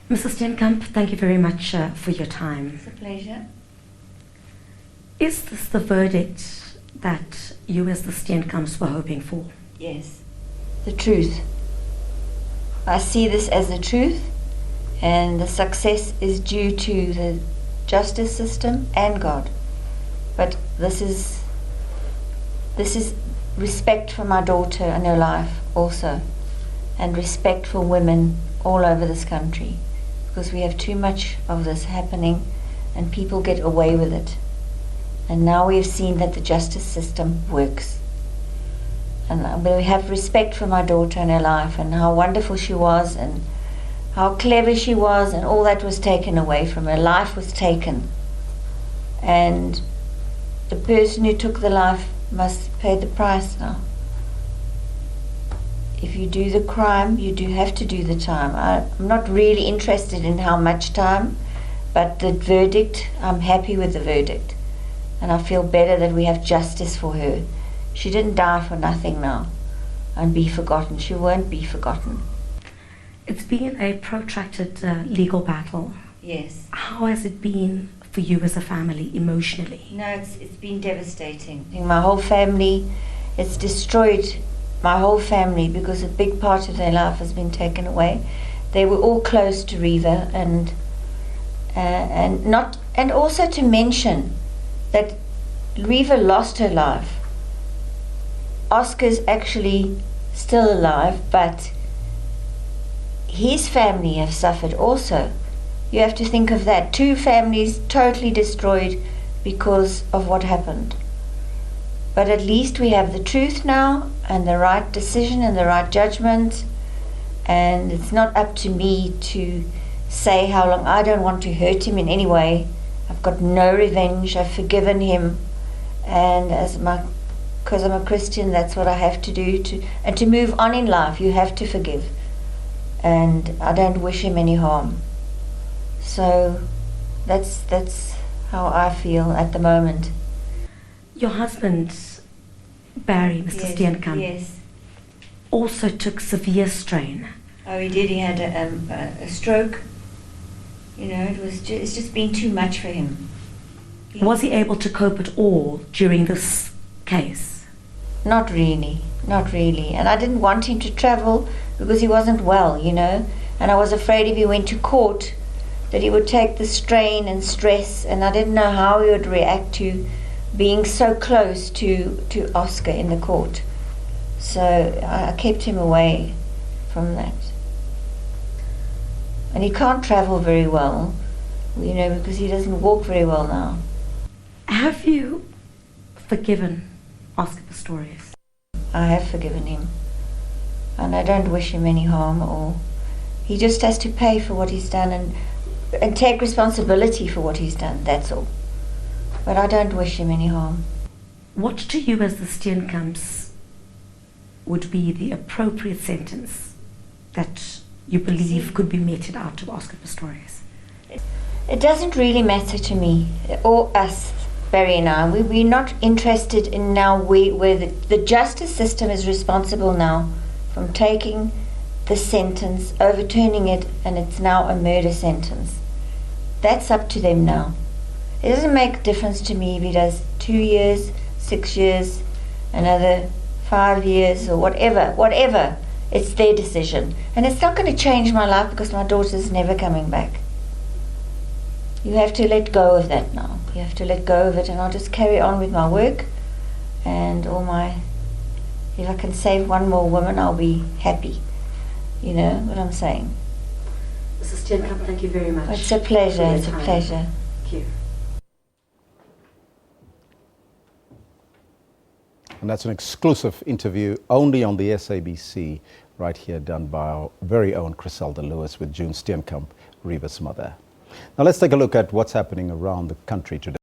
Mrs. Steenkamp, thank you very much for your time. It's a pleasure. Is this the verdict that you as the Steenkamps were hoping for? Yes. The truth. I see this as the truth, and the success is due to the justice system and God. But this is respect for my daughter and her life also, and respect for women all over this country, because we have too much of this happening and people get away with it. And now we have seen that the justice system works. And we have respect for my daughter and her life, and how wonderful she was, and how clever she was, and all that was taken away from her. Life was taken. And the person who took the life must pay the price now. If you do the crime, you do have to do the time. I'm not really interested in how much time, but the verdict, I'm happy with the verdict. And I feel better that we have justice for her. She didn't die for nothing now and be forgotten. She won't be forgotten. It's been a protracted legal battle. Yes. How has it been for you as a family emotionally? No, it's been devastating. My whole family, it's destroyed my whole family because a big part of their life has been taken away. They were all close to Reeva, and also to mention that Reeva lost her life. Oscar's actually still alive, but his family have suffered also. You have to think of that. 2 families totally destroyed because of what happened. But at least we have the truth now, and the right decision and the right judgment, and it's not up to me to say how long. I don't want to hurt him in any way. I've got no revenge. I've forgiven him, and because I'm a Christian, that's what I have to do. And to move on in life, you have to forgive. And I don't wish him any harm. So that's how I feel at the moment. Your husband, Barry, Mr. Steenkamp, yes, also took severe strain. Oh, he did. He had a stroke. You know, it's just been too much for him. Was he able to cope at all during this case? Not really. And I didn't want him to travel because he wasn't well, you know. And I was afraid if he went to court that he would take the strain and stress, and I didn't know how he would react to being so close to Oscar in the court. So I kept him away from that. And he can't travel very well, you know, because he doesn't walk very well now. Have you forgiven Oscar Pistorius? I have forgiven him. And I don't wish him any harm at all. He just has to pay for what he's done and take responsibility for what he's done, that's all. But I don't wish him any harm. What to you as the Steenkamps would be the appropriate sentence that you believe could be meted out to Oscar Pistorius? It doesn't really matter to me, or us, Barry and I. We're not interested in now where the justice system is responsible now from taking the sentence, overturning it, and it's now a murder sentence. That's up to them now. It doesn't make a difference to me if he does 2 years, 6 years, another 5 years, or whatever. It's their decision. And it's not going to change my life because my daughter's never coming back. You have to let go of that now. You have to let go of it, and I'll just carry on with my work and if I can save one more woman, I'll be happy. You know what I'm saying? Mrs. Steenkamp, thank you very much. It's a pleasure. It's a pleasure. Thank you. And that's an exclusive interview only on the SABC, right here, done by our very own Chriselda Lewis with June Steenkamp, Reeva's mother. Now let's take a look at what's happening around the country today.